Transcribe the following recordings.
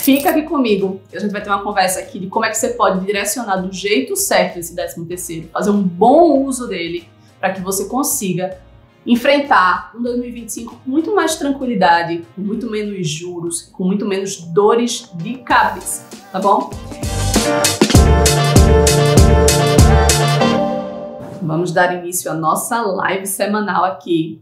Fica aqui comigo, que a gente vai ter uma conversa aqui de como é que você pode direcionar do jeito certo esse 13º, fazer um bom uso dele para que você consiga enfrentar um 2025 com muito mais tranquilidade, com muito menos juros, com muito menos dores de cabeça, tá bom? Vamos dar início à nossa live semanal aqui.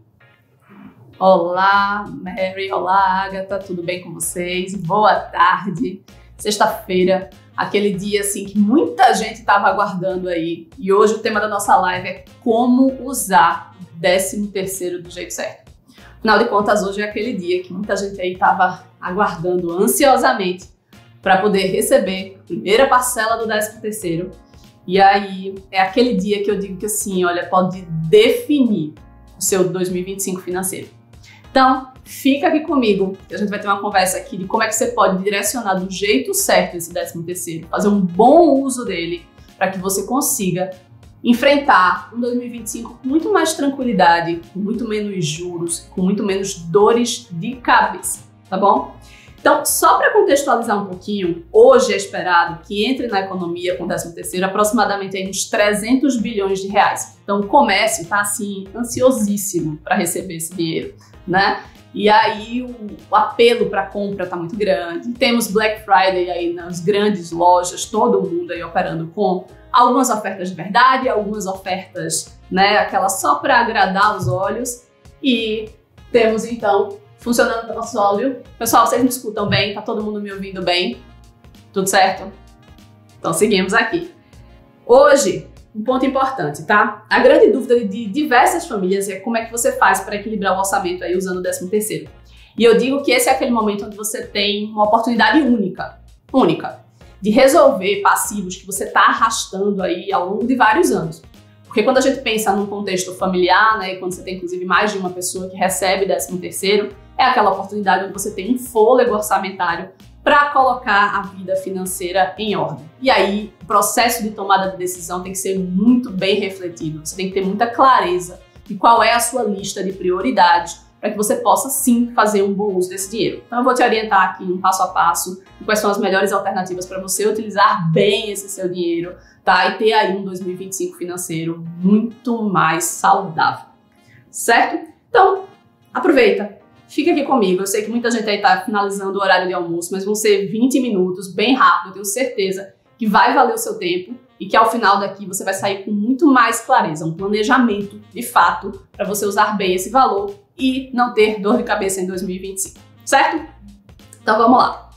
Olá, Mary, olá, Agatha, tudo bem com vocês? Boa tarde. Sexta-feira, aquele dia assim que muita gente estava aguardando aí. E hoje o tema da nossa live é como usar o 13º do jeito certo. Afinal de contas, hoje é aquele dia que muita gente aí estava aguardando ansiosamente para poder receber a primeira parcela do 13º. E aí é aquele dia que eu digo que assim, olha, pode definir o seu 2025 financeiro. Então, fica aqui comigo, que a gente vai ter uma conversa aqui de como é que você pode direcionar do jeito certo esse 13º, fazer um bom uso dele para que você consiga enfrentar um 2025 com muito mais tranquilidade, com muito menos juros, com muito menos dores de cabeça, tá bom? Então, só para contextualizar um pouquinho, hoje é esperado que entre na economia com o 13º aproximadamente aí uns 300 bilhões de reais. Então, o comércio está assim ansiosíssimo para receber esse dinheiro, né? E aí o apelo para compra está muito grande. Temos Black Friday aí nas grandes lojas, todo mundo aí operando com algumas ofertas de verdade, algumas ofertas, né, aquelas só para agradar os olhos. E temos então funcionando o nosso áudio. Pessoal, vocês me escutam bem? Tá todo mundo me ouvindo bem? Tudo certo? Então seguimos aqui. Hoje, um ponto importante, tá? A grande dúvida de diversas famílias é como é que você faz para equilibrar o orçamento aí usando o 13º. E eu digo que esse é aquele momento onde você tem uma oportunidade única, de resolver passivos que você está arrastando aí ao longo de vários anos. Porque quando a gente pensa num contexto familiar, né, e quando você tem inclusive mais de uma pessoa que recebe 13º, é aquela oportunidade onde você tem um fôlego orçamentário para colocar a vida financeira em ordem. E aí, o processo de tomada de decisão tem que ser muito bem refletido. Você tem que ter muita clareza de qual é a sua lista de prioridades para que você possa, sim, fazer um bom uso desse dinheiro. Então, eu vou te orientar aqui um passo a passo de quais são as melhores alternativas para você utilizar bem esse seu dinheiro, tá? E ter aí um 2025 financeiro muito mais saudável, certo? Então, aproveita. Fica aqui comigo, eu sei que muita gente aí tá finalizando o horário de almoço, mas vão ser 20 minutos, bem rápido, eu tenho certeza que vai valer o seu tempo e que ao final daqui você vai sair com muito mais clareza, um planejamento de fato para você usar bem esse valor e não ter dor de cabeça em 2025, certo? Então vamos lá.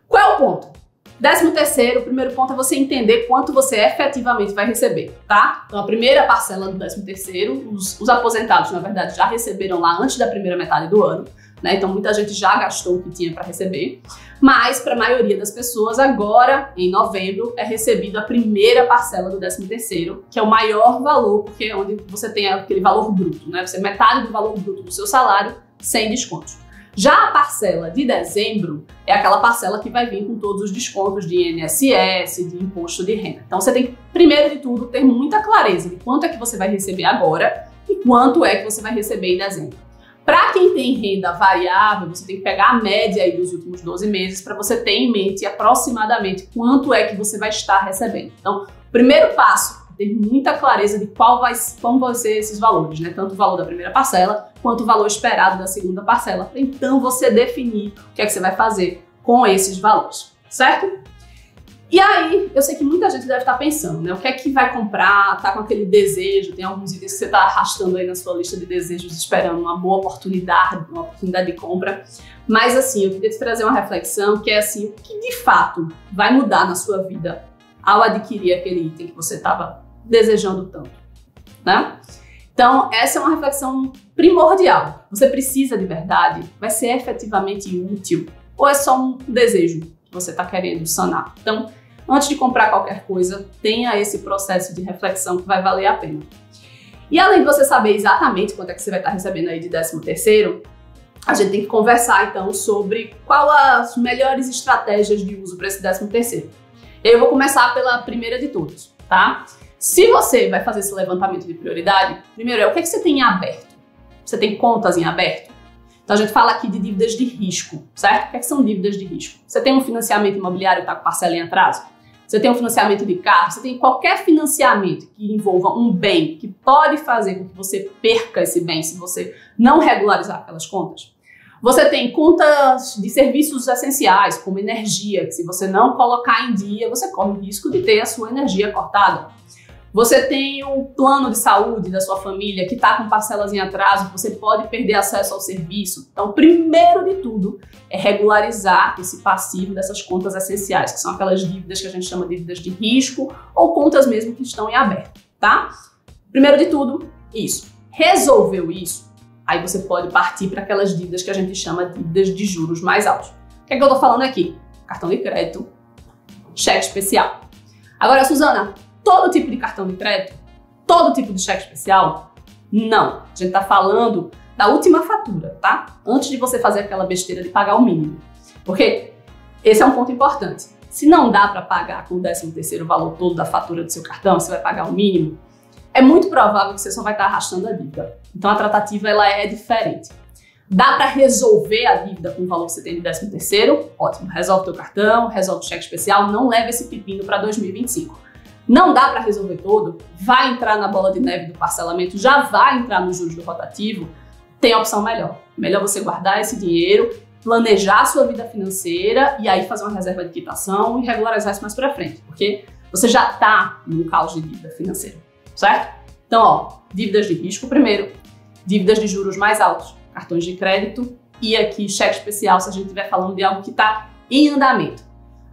Qual é o ponto? 13º, o primeiro ponto é você entender quanto você efetivamente vai receber, tá? Então a primeira parcela do 13º, os aposentados, na verdade, já receberam lá antes da primeira metade do ano, né? Então muita gente já gastou o que tinha para receber, mas para a maioria das pessoas agora, em novembro, é recebido a primeira parcela do 13º, que é o maior valor, porque é onde você tem aquele valor bruto, né? Você metade do valor bruto do seu salário sem descontos. Já a parcela de dezembro é aquela parcela que vai vir com todos os descontos de INSS, de imposto de renda. Então você tem que, primeiro de tudo, ter muita clareza de quanto é que você vai receber agora e quanto é que você vai receber em dezembro. Para quem tem renda variável, você tem que pegar a média aí dos últimos 12 meses para você ter em mente aproximadamente quanto é que você vai estar recebendo. Então, o primeiro passo ter muita clareza de como vão ser esses valores, né? Tanto o valor da primeira parcela, quanto o valor esperado da segunda parcela. Então, você definir o que é que você vai fazer com esses valores, certo? E aí, eu sei que muita gente deve estar pensando, né? O que é que vai comprar, tá com aquele desejo, tem alguns itens que você está arrastando aí na sua lista de desejos, esperando uma boa oportunidade, de compra. Mas assim, eu queria te trazer uma reflexão que é assim, o que de fato vai mudar na sua vida ao adquirir aquele item que você estava desejando tanto, né? Então, essa é uma reflexão primordial. Você precisa de verdade? Vai ser efetivamente útil? Ou é só um desejo que você está querendo sanar? Então, antes de comprar qualquer coisa, tenha esse processo de reflexão que vai valer a pena. E além de você saber exatamente quanto é que você vai estar recebendo aí de 13º, a gente tem que conversar então sobre quais as melhores estratégias de uso para esse 13º. Eu vou começar pela primeira de todas, tá? Se você vai fazer esse levantamento de prioridade, primeiro é o que é que você tem em aberto? Você tem contas em aberto? Então a gente fala aqui de dívidas de risco, certo? O que são dívidas de risco? Você tem um financiamento imobiliário que está com parcela em atraso? Você tem um financiamento de carro? Você tem qualquer financiamento que envolva um bem que pode fazer com que você perca esse bem se você não regularizar aquelas contas? Você tem contas de serviços essenciais, como energia, que se você não colocar em dia, você corre o risco de ter a sua energia cortada. Você tem o plano de saúde da sua família que está com parcelas em atraso, você pode perder acesso ao serviço. Então, primeiro de tudo, é regularizar esse passivo dessas contas essenciais, que são aquelas dívidas que a gente chama de dívidas de risco ou contas mesmo que estão em aberto, tá? Primeiro de tudo, isso. Resolveu isso, aí você pode partir para aquelas dívidas que a gente chama de dívidas de juros mais altos. O que é que eu tô falando aqui? Cartão de crédito, cheque especial. Agora, Suzana, todo tipo de cartão de crédito? Todo tipo de cheque especial? Não. A gente tá falando da última fatura, tá? Antes de você fazer aquela besteira de pagar o mínimo. Porque esse é um ponto importante. Se não dá para pagar com o 13º o valor todo da fatura do seu cartão, você vai pagar o mínimo, é muito provável que você só vai estar arrastando a dívida. Então a tratativa ela é diferente. Dá para resolver a dívida com o valor que você tem de 13º? Ótimo. Resolve o teu cartão, resolve o cheque especial, não leva esse pepino para 2025. Não dá para resolver todo, vai entrar na bola de neve do parcelamento, já vai entrar nos juros do rotativo, tem a opção melhor. Melhor você guardar esse dinheiro, planejar a sua vida financeira e aí fazer uma reserva de quitação e regularizar isso mais para frente, porque você já está no caos de dívida financeira, certo? Então, ó, dívidas de risco primeiro, dívidas de juros mais altos, cartões de crédito e aqui cheque especial se a gente estiver falando de algo que está em andamento.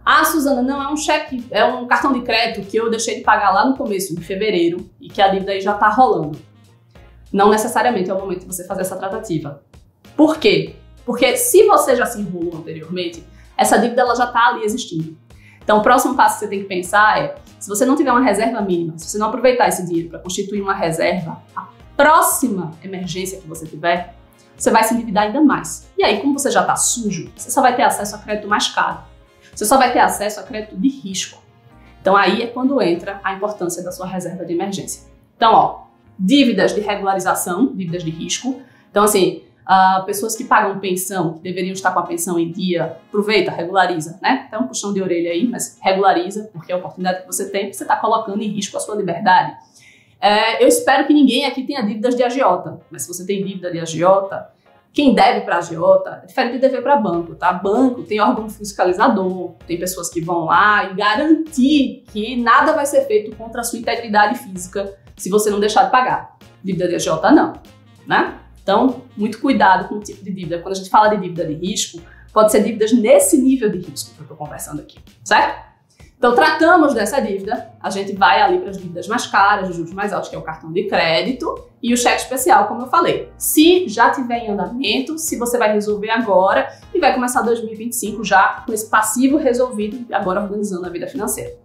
Ah, Suzana, não, é um cheque, é um cartão de crédito que eu deixei de pagar lá no começo, em fevereiro, e que a dívida aí já está rolando. Não necessariamente é o momento de você fazer essa tratativa. Por quê? Porque se você já se enrolou anteriormente, essa dívida ela já está ali existindo. Então o próximo passo que você tem que pensar é, se você não tiver uma reserva mínima, se você não aproveitar esse dinheiro para constituir uma reserva, a próxima emergência que você tiver, você vai se endividar ainda mais. E aí, como você já está sujo, você só vai ter acesso a crédito mais caro. Você só vai ter acesso a crédito de risco. Então aí é quando entra a importância da sua reserva de emergência. Então, ó, dívidas de regularização, dívidas de risco. Então, assim, pessoas que pagam pensão, que deveriam estar com a pensão em dia, aproveita, regulariza, né? Então, um puxão de orelha aí, mas regulariza, porque é a oportunidade que você tem, você está colocando em risco a sua liberdade. Eu espero que ninguém aqui tenha dívidas de agiota, mas se você tem dívida de agiota, quem deve para agiota é diferente de dever para banco, tá? Banco tem órgão fiscalizador, tem pessoas que vão lá e garantir que nada vai ser feito contra a sua integridade física se você não deixar de pagar. Dívida de agiota não, né? Então, muito cuidado com o tipo de dívida. Quando a gente fala de dívida de risco, pode ser dívidas nesse nível de risco que eu estou conversando aqui, certo? Então, tratamos dessa dívida, a gente vai ali para as dívidas mais caras, os juros mais altos, que é o cartão de crédito e o cheque especial, como eu falei. Se já tiver em andamento, se você vai resolver agora e vai começar 2025 já com esse passivo resolvido e agora organizando a vida financeira.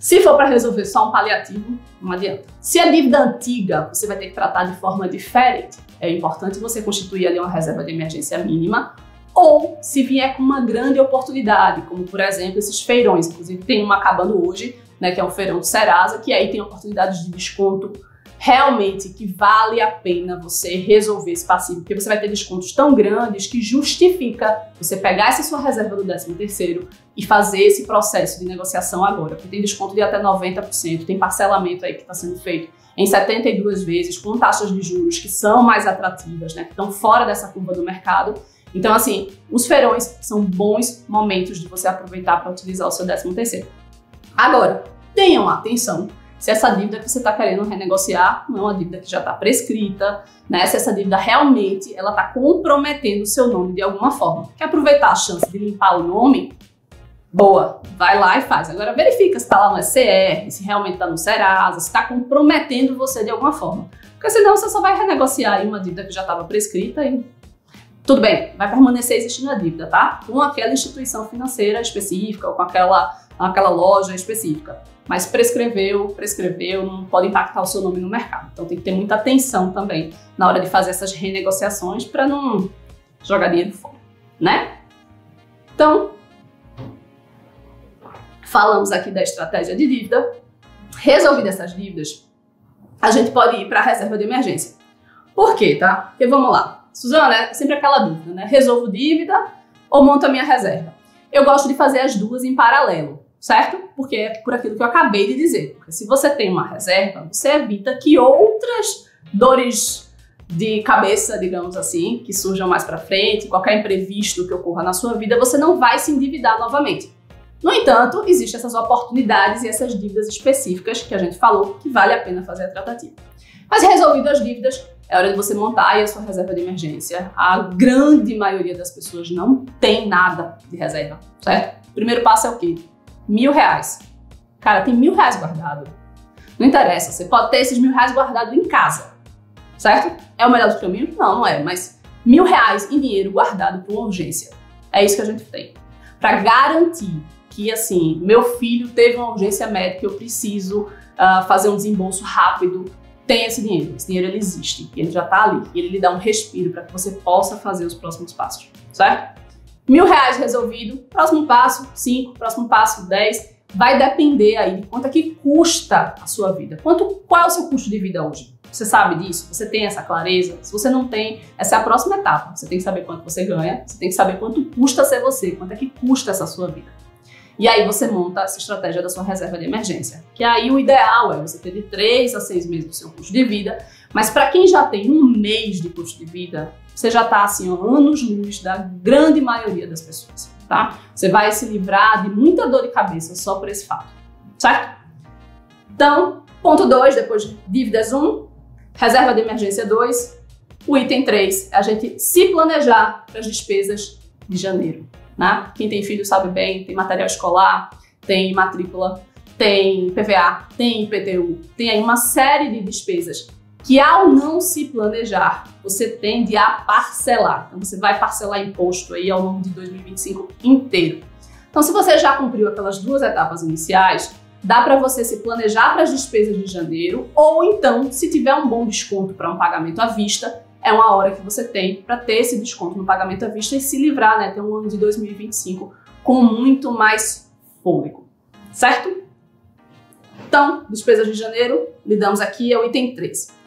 Se for para resolver só um paliativo, não adianta. Se é dívida antiga, você vai ter que tratar de forma diferente. É importante você constituir ali uma reserva de emergência mínima, ou se vier com uma grande oportunidade, como por exemplo esses feirões, inclusive tem uma acabando hoje, né, que é um feirão do Serasa, que aí tem oportunidades de desconto realmente que vale a pena você resolver esse passivo, porque você vai ter descontos tão grandes que justifica você pegar essa sua reserva do 13º e fazer esse processo de negociação agora, porque tem desconto de até 90%, tem parcelamento aí que está sendo feito em 72 vezes, com taxas de juros que são mais atrativas, né, que estão fora dessa curva do mercado. Então, assim, os feirões são bons momentos de você aproveitar para utilizar o seu 13º. Agora, tenham atenção se essa dívida que você está querendo renegociar não é uma dívida que já está prescrita, né? Se essa dívida realmente ela está comprometendo o seu nome de alguma forma. Quer aproveitar a chance de limpar o nome? Boa, vai lá e faz. Agora verifica se está lá no SCR, se realmente está no Serasa, se está comprometendo você de alguma forma. Porque senão você só vai renegociar aí uma dívida que já estava prescrita e tudo bem, vai permanecer existindo a dívida, tá? Com aquela instituição financeira específica ou com aquela loja específica. Mas prescreveu, não pode impactar o seu nome no mercado. Então tem que ter muita atenção também na hora de fazer essas renegociações para não jogar dinheiro fora, né? Então, falamos aqui da estratégia de dívida. Resolvida essas dívidas, a gente pode ir para a reserva de emergência. Por quê, tá? Porque vamos lá. Suzana, é sempre aquela dúvida, né? Resolvo dívida ou monto a minha reserva? Eu gosto de fazer as duas em paralelo, certo? Porque é por aquilo que eu acabei de dizer. Porque se você tem uma reserva, você evita que outras dores de cabeça, digamos assim, que surjam mais para frente, qualquer imprevisto que ocorra na sua vida, você não vai se endividar novamente. No entanto, existem essas oportunidades e essas dívidas específicas que a gente falou que vale a pena fazer a tratativa. Mas resolvido as dívidas, é hora de você montar aí a sua reserva de emergência. A grande maioria das pessoas não tem nada de reserva, certo? O primeiro passo é o quê? R$1.000. Cara, tem R$1.000 guardado. Não interessa, você pode ter esses R$1.000 guardados em casa, certo? É o melhor dos caminhos? Não, não é, mas R$1.000 em dinheiro guardado para uma urgência. É isso que a gente tem. Para garantir que, assim, meu filho teve uma urgência médica, eu preciso fazer um desembolso rápido, tem esse dinheiro. Esse dinheiro, ele existe, ele já está ali, e ele lhe dá um respiro para que você possa fazer os próximos passos, certo? R$1.000 resolvido, próximo passo 5, próximo passo 10, vai depender aí de quanto é que custa a sua vida. Qual é o seu custo de vida hoje? Você sabe disso? Você tem essa clareza? Se você não tem, essa é a próxima etapa. Você tem que saber quanto você ganha, você tem que saber quanto custa ser você, quanto é que custa essa sua vida. E aí você monta essa estratégia da sua reserva de emergência. Que aí o ideal é você ter de 3 a 6 meses do seu custo de vida, mas para quem já tem 1 mês de custo de vida, você já está assim, anos-luz da grande maioria das pessoas, tá? Você vai se livrar de muita dor de cabeça só por esse fato, certo? Então, ponto 2, depois de dívidas 1, reserva de emergência 2, o item 3 é a gente se planejar para as despesas de janeiro, né? Quem tem filho sabe bem, tem material escolar, tem matrícula, tem PVA, tem IPTU, tem aí uma série de despesas que ao não se planejar, você tende a parcelar. Então você vai parcelar imposto aí ao longo de 2025 inteiro. Então se você já cumpriu aquelas 2 etapas iniciais, dá para você se planejar para as despesas de janeiro, ou então, se tiver um bom desconto para um pagamento à vista, é uma hora que você tem para ter esse desconto no pagamento à vista e se livrar, né? Ter um ano de 2025 com muito mais fôlego, certo? Então, despesas de janeiro, lidamos aqui, é o item 3.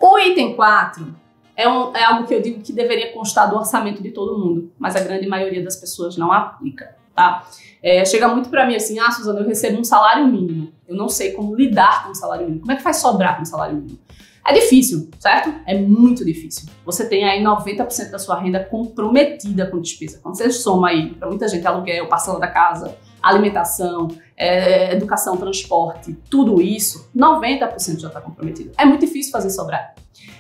O item 4 é algo que eu digo que deveria constar do orçamento de todo mundo, mas a grande maioria das pessoas não aplica, tá? Chega muito pra mim assim, Suzana, eu recebo um salário mínimo, eu não sei como lidar com o salário mínimo, como é que faz sobrar com o salário mínimo? É difícil, certo? É muito difícil. Você tem aí 90% da sua renda comprometida com despesa. Quando você soma aí, pra muita gente, aluguel, parcela da casa, alimentação, educação, transporte, tudo isso, 90% já está comprometido. É muito difícil fazer sobrar.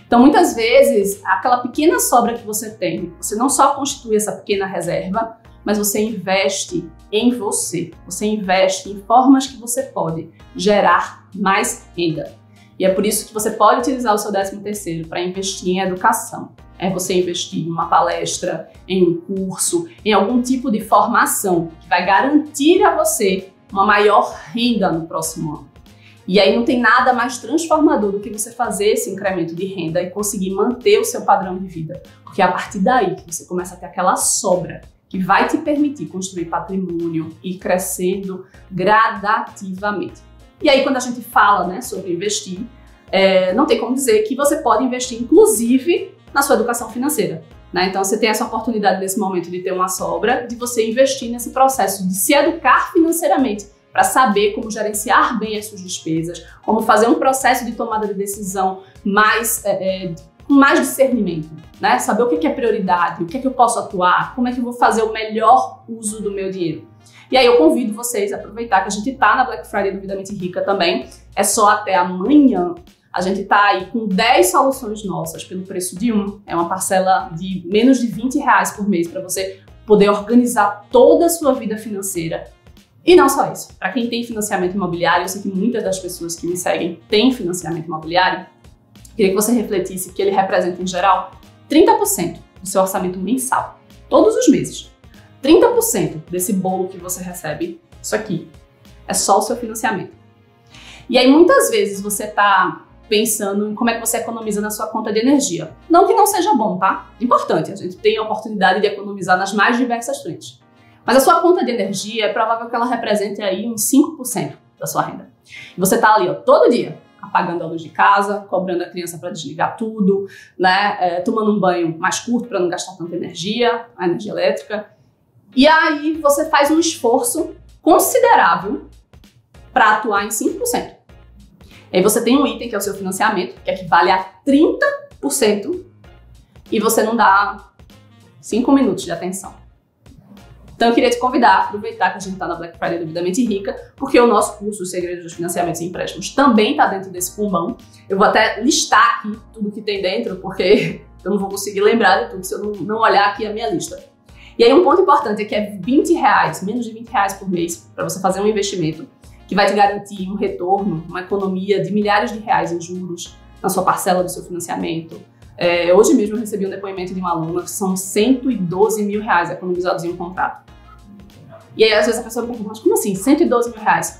Então, muitas vezes, aquela pequena sobra que você tem, você não só constitui essa pequena reserva, mas você investe em você. Você investe em formas que você pode gerar mais renda. E é por isso que você pode utilizar o seu 13º para investir em educação. É você investir em uma palestra, em um curso, em algum tipo de formação que vai garantir a você uma maior renda no próximo ano. E aí não tem nada mais transformador do que você fazer esse incremento de renda e conseguir manter o seu padrão de vida. Porque é a partir daí que você começa a ter aquela sobra que vai te permitir construir patrimônio e ir crescendo gradativamente. E aí quando a gente fala, né, sobre investir, não tem como dizer que você pode investir inclusive na sua educação financeira, né? Então você tem essa oportunidade nesse momento de ter uma sobra, de você investir nesse processo de se educar financeiramente para saber como gerenciar bem as suas despesas, como fazer um processo de tomada de decisão com mais discernimento, né? Saber o que é prioridade, o que é que eu posso atuar, como é que eu vou fazer o melhor uso do meu dinheiro. E aí eu convido vocês a aproveitar que a gente tá na Black Friday Duvidamente Rica também, é só até amanhã. A gente tá aí com 10 soluções nossas pelo preço de 1. É uma parcela de menos de R$20 por mês para você poder organizar toda a sua vida financeira. E não só isso. Para quem tem financiamento imobiliário, eu sei que muitas das pessoas que me seguem têm financiamento imobiliário. Queria que você refletisse que ele representa, em geral, 30% do seu orçamento mensal. Todos os meses. 30% desse bolo que você recebe, isso aqui, é só o seu financiamento. E aí, muitas vezes, você tá pensando em como é que você economiza na sua conta de energia. Não que não seja bom, tá? Importante, a gente tem a oportunidade de economizar nas mais diversas frentes. Mas a sua conta de energia é provável que ela represente aí uns 5% da sua renda. E você tá ali, ó, todo dia, apagando a luz de casa, cobrando a criança para desligar tudo, né? Tomando um banho mais curto para não gastar tanta energia, a energia elétrica. E aí você faz um esforço considerável para atuar em 5%. E aí você tem um item que é o seu financiamento, que equivale a 30%, e você não dá 5 minutos de atenção. Então eu queria te convidar a aproveitar que a gente está na Black Friday Devidamente Rica, porque o nosso curso Os Segredos dos Financiamentos e Empréstimos também está dentro desse combão. Eu vou até listar aqui tudo que tem dentro, porque eu não vou conseguir lembrar de tudo se eu não olhar aqui a minha lista. E aí um ponto importante é que é R$20, menos de R$20 por mês, para você fazer um investimento que vai te garantir um retorno, uma economia de milhares de reais em juros na sua parcela do seu financiamento. Hoje mesmo eu recebi um depoimento de uma aluna que são R$112 mil economizados em um contrato. E aí às vezes a pessoa pergunta, mas como assim, R$112 mil?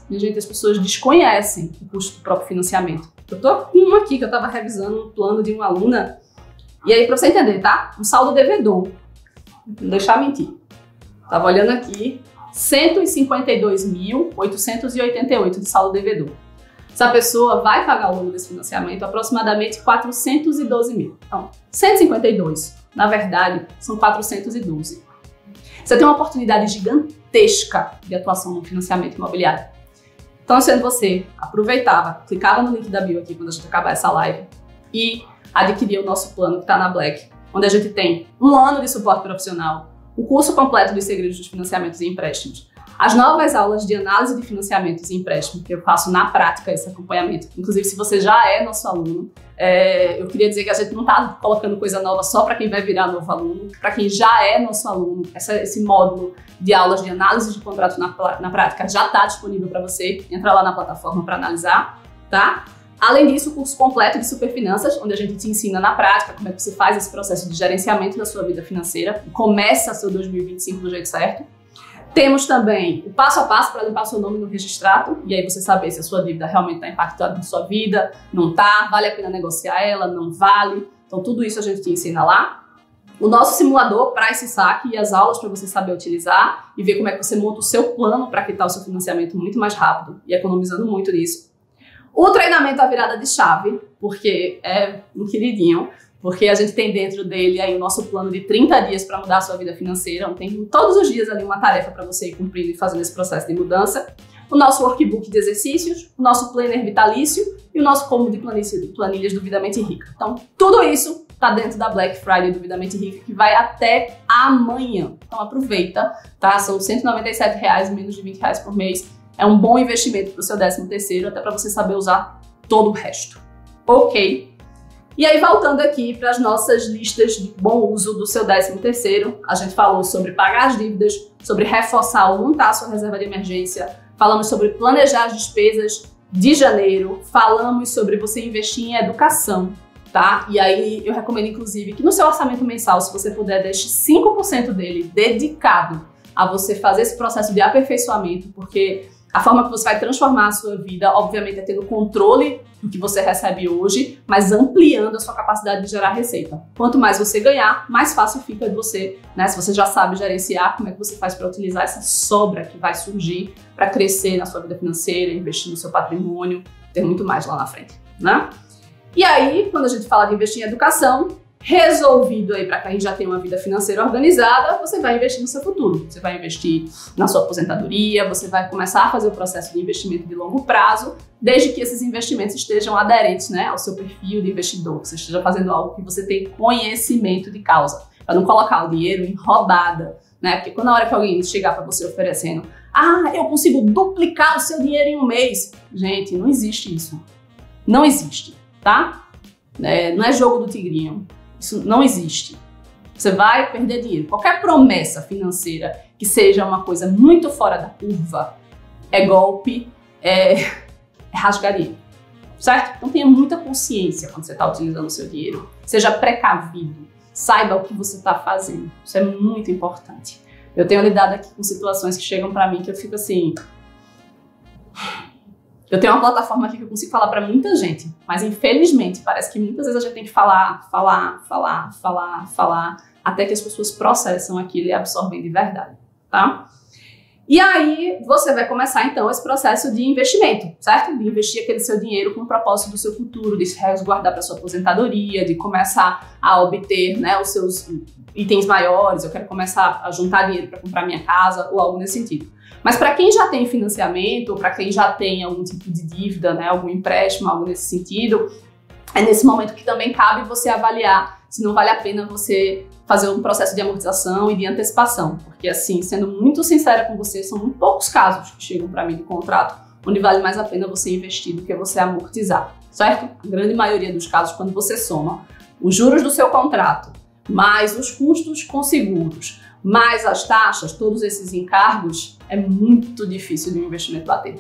Minha gente, as pessoas desconhecem o custo do próprio financiamento. Eu tô com uma aqui que eu tava revisando um plano de uma aluna, e aí pra você entender, tá? Um saldo devedor, não deixar mentir. Tava olhando aqui, R$152.888 de saldo devedor. Essa pessoa vai pagar ao longo desse financiamento aproximadamente R$412 mil. Então, 152, na verdade, são 412. Você tem uma oportunidade gigantesca de atuação no financiamento imobiliário. Então, sendo você, aproveitava, clicava no link da bio aqui quando a gente acabar essa live e adquiria o nosso plano que está na Black, onde a gente tem 1 ano de suporte profissional, o curso completo dos segredos dos financiamentos e empréstimos, as novas aulas de análise de financiamentos e empréstimos, que eu faço na prática esse acompanhamento. Inclusive, se você já é nosso aluno, eu queria dizer que a gente não está colocando coisa nova só para quem vai virar novo aluno. Para quem já é nosso aluno, esse módulo de aulas de análise de contrato na prática já está disponível para você. Entra lá na plataforma para analisar, tá? Além disso, o curso completo de Superfinanças, onde a gente te ensina na prática como é que você faz esse processo de gerenciamento da sua vida financeira e começa seu 2025 do jeito certo. Temos também o passo a passo para limpar seu nome no registrato, e aí você saber se a sua dívida realmente está impactando na sua vida, não está, vale a pena negociar ela, não vale. Então tudo isso a gente te ensina lá. O nosso simulador para esse saque e as aulas para você saber utilizar e ver como é que você monta o seu plano para quitar o seu financiamento muito mais rápido e economizando muito nisso. O treinamento à virada de chave, porque é um queridinho, porque a gente tem dentro dele aí o nosso plano de 30 dias para mudar a sua vida financeira. Então, tem todos os dias ali uma tarefa para você ir cumprindo e fazendo esse processo de mudança. O nosso workbook de exercícios, o nosso planner vitalício e o nosso combo de planilhas Devidamente Rica. Então, tudo isso está dentro da Black Friday Devidamente Rica, que vai até amanhã. Então, aproveita, tá? São R$197, menos de R$20 por mês. É um bom investimento para o seu 13º, até para você saber usar todo o resto. Ok? E aí, voltando aqui para as nossas listas de bom uso do seu 13º, a gente falou sobre pagar as dívidas, sobre reforçar ou montar a sua reserva de emergência, falamos sobre planejar as despesas de janeiro, falamos sobre você investir em educação, tá? E aí eu recomendo, inclusive, que no seu orçamento mensal, se você puder, deixe 5% dele dedicado a você fazer esse processo de aperfeiçoamento, porque a forma que você vai transformar a sua vida, obviamente, é tendo controle do que você recebe hoje, mas ampliando a sua capacidade de gerar receita. Quanto mais você ganhar, mais fácil fica de você, né? Se você já sabe gerenciar, como é que você faz para utilizar essa sobra que vai surgir para crescer na sua vida financeira, investir no seu patrimônio, ter muito mais lá na frente, né? E aí, quando a gente fala de investir em educação, resolvido aí para quem já tem uma vida financeira organizada, você vai investir no seu futuro. Você vai investir na sua aposentadoria, você vai começar a fazer o processo de investimento de longo prazo, desde que esses investimentos estejam aderentes, né, ao seu perfil de investidor, que você esteja fazendo algo que você tem conhecimento de causa, para não colocar o dinheiro em roubada, né? Porque quando a hora que alguém chegar para você oferecendo, eu consigo duplicar o seu dinheiro em um mês. Gente, não existe isso. Não existe, tá? Não é jogo do tigrinho. Isso não existe. Você vai perder dinheiro. Qualquer promessa financeira que seja uma coisa muito fora da curva é golpe, é rasgaria, certo? Então tenha muita consciência quando você está utilizando o seu dinheiro. Seja precavido. Saiba o que você está fazendo. Isso é muito importante. Eu tenho lidado aqui com situações que chegam para mim que eu fico assim... Eu tenho uma plataforma aqui que eu consigo falar para muita gente, mas infelizmente parece que muitas vezes a gente tem que falar, até que as pessoas processam aquilo e absorvem de verdade, tá? E aí você vai começar então esse processo de investimento, certo? De investir aquele seu dinheiro com o propósito do seu futuro, de se resguardar para sua aposentadoria, de começar a obter, né, os seus itens maiores. Eu quero começar a juntar dinheiro para comprar minha casa ou algo nesse sentido. Mas para quem já tem financiamento, ou para quem já tem algum tipo de dívida, né, algum empréstimo, algo nesse sentido, é nesse momento que também cabe você avaliar se não vale a pena você fazer um processo de amortização e de antecipação. Porque assim, sendo muito sincera com você, são muito poucos casos que chegam para mim de contrato onde vale mais a pena você investir do que você amortizar, certo? A grande maioria dos casos, quando você soma os juros do seu contrato, mais os custos com seguros, mais as taxas, todos esses encargos, é muito difícil de um investimento bater.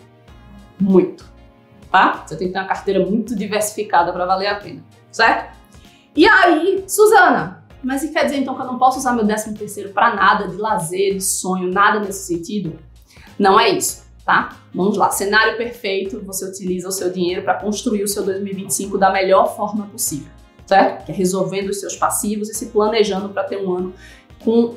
Muito. Tá? Você tem que ter uma carteira muito diversificada para valer a pena, certo? E aí, Suzana, mas isso quer dizer então que eu não posso usar meu 13º para nada, de lazer, de sonho, nada nesse sentido? Não é isso, tá? Vamos lá, cenário perfeito, você utiliza o seu dinheiro para construir o seu 2025 da melhor forma possível, certo? Que é resolvendo os seus passivos e se planejando para ter um ano com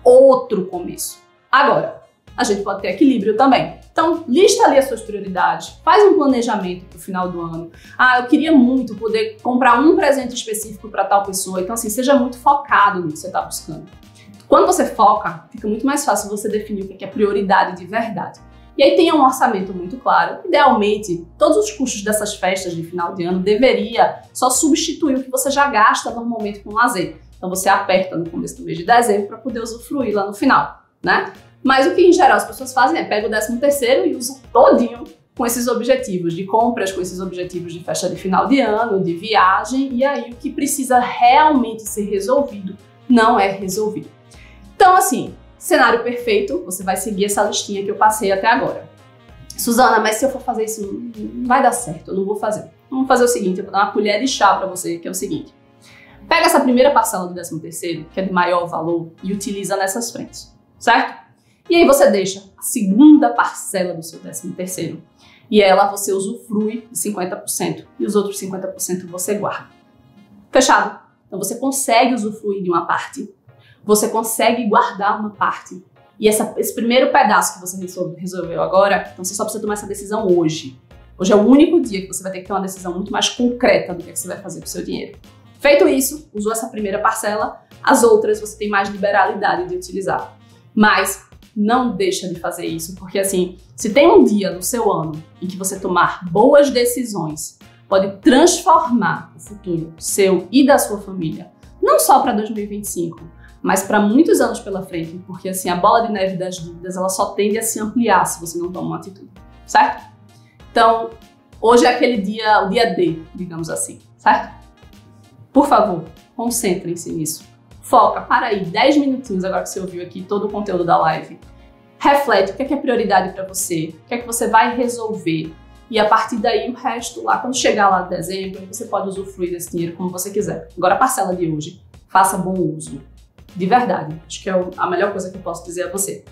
outro começo. Agora, a gente pode ter equilíbrio também. Então, lista ali as suas prioridades, faz um planejamento para o final do ano. Ah, eu queria muito poder comprar um presente específico para tal pessoa. Então, assim, seja muito focado no que você está buscando. Quando você foca, fica muito mais fácil você definir o que é prioridade de verdade. E aí tenha um orçamento muito claro. Idealmente, todos os custos dessas festas de final de ano deveria só substituir o que você já gasta normalmente com lazer. Então, você aperta no começo do mês de dezembro para poder usufruir lá no final, né? Mas o que, em geral, as pessoas fazem é pega o 13º e usa todinho com esses objetivos de compras, com esses objetivos de festa de final de ano, de viagem, e aí o que precisa realmente ser resolvido não é resolvido. Então, assim, cenário perfeito, você vai seguir essa listinha que eu passei até agora. Suzana, mas se eu for fazer isso, não vai dar certo, eu não vou fazer. Vamos fazer o seguinte, eu vou dar uma colher de chá para você, que é o seguinte. Pega essa primeira parcela do 13º, que é de maior valor, e utiliza nessas frentes, certo? E aí você deixa a segunda parcela do seu 13º e ela você usufrui de 50% e os outros 50% você guarda. Fechado? Então você consegue usufruir de uma parte, você consegue guardar uma parte e esse primeiro pedaço que você resolveu agora, então você só precisa tomar essa decisão hoje. Hoje é o único dia que você vai ter que ter uma decisão muito mais concreta do que você vai fazer com o seu dinheiro. Feito isso, usou essa primeira parcela, as outras você tem mais liberalidade de utilizar. Mas não deixa de fazer isso, porque assim, se tem um dia no seu ano em que você tomar boas decisões, pode transformar o futuro seu e da sua família, não só para 2025, mas para muitos anos pela frente, porque assim, a bola de neve das dívidas, ela só tende a se ampliar se você não toma uma atitude, certo? Então, hoje é aquele dia, o dia D, digamos assim, certo? Por favor, concentrem-se nisso. Foca, para aí, 10 minutinhos agora que você ouviu aqui todo o conteúdo da live. Reflete o que é prioridade para você, o que é que você vai resolver. E a partir daí o resto lá, quando chegar lá em dezembro, você pode usufruir desse dinheiro como você quiser. Agora a parcela de hoje, faça bom uso. De verdade, acho que é a melhor coisa que eu posso dizer a você.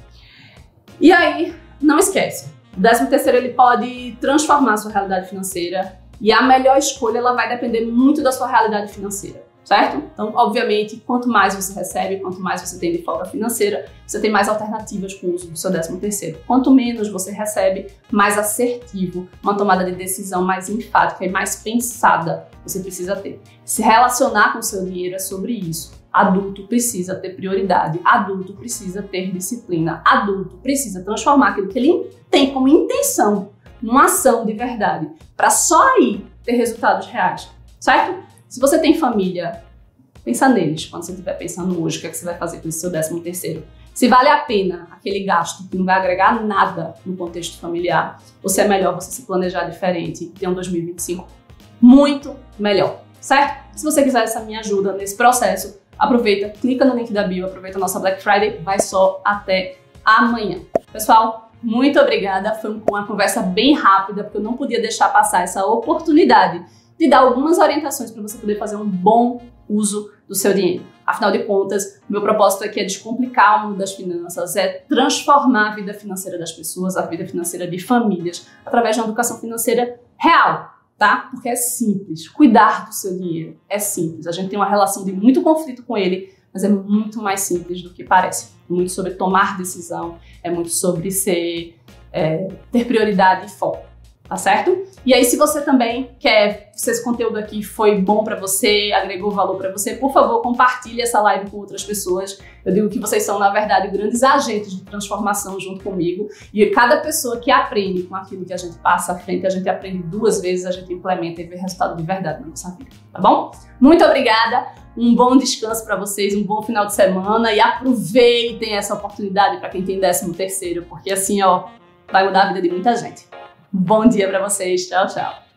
E aí, não esquece, o 13º ele pode transformar a sua realidade financeira e a melhor escolha ela vai depender muito da sua realidade financeira. Certo? Então, obviamente, quanto mais você recebe, quanto mais você tem de folga financeira, você tem mais alternativas com o uso do seu 13º. Quanto menos você recebe, mais assertivo, uma tomada de decisão mais enfática e mais pensada você precisa ter. Se relacionar com o seu dinheiro é sobre isso. Adulto precisa ter prioridade, adulto precisa ter disciplina, adulto precisa transformar aquilo que ele tem como intenção numa ação de verdade, para só aí ter resultados reais, certo? Se você tem família, pensa neles quando você estiver pensando hoje o que é que você vai fazer com esse seu 13º. Se vale a pena aquele gasto que não vai agregar nada no contexto familiar, ou se é melhor você se planejar diferente e ter um 2025 muito melhor, certo? Se você quiser essa minha ajuda nesse processo, aproveita, clica no link da bio, aproveita a nossa Black Friday, vai só até amanhã. Pessoal, muito obrigada, foi uma conversa bem rápida, porque eu não podia deixar passar essa oportunidade de dar algumas orientações para você poder fazer um bom uso do seu dinheiro. Afinal de contas, o meu propósito aqui é descomplicar o mundo das finanças, é transformar a vida financeira das pessoas, a vida financeira de famílias, através de uma educação financeira real, tá? Porque é simples. Cuidar do seu dinheiro é simples. A gente tem uma relação de muito conflito com ele, mas mas é muito mais simples do que parece. É muito sobre tomar decisão, é muito sobre ter prioridade e foco, tá certo? E aí, se você também quer, se esse conteúdo aqui foi bom pra você, agregou valor pra você, por favor, compartilhe essa live com outras pessoas. Eu digo que vocês são, na verdade, grandes agentes de transformação junto comigo. E cada pessoa que aprende com aquilo que a gente passa à frente, a gente aprende 2 vezes, a gente implementa e vê resultado de verdade na nossa vida, tá bom? Muito obrigada, um bom descanso pra vocês, um bom final de semana e aproveitem essa oportunidade pra quem tem 13º, porque assim, ó, vai mudar a vida de muita gente. Bom dia pra vocês, tchau, tchau.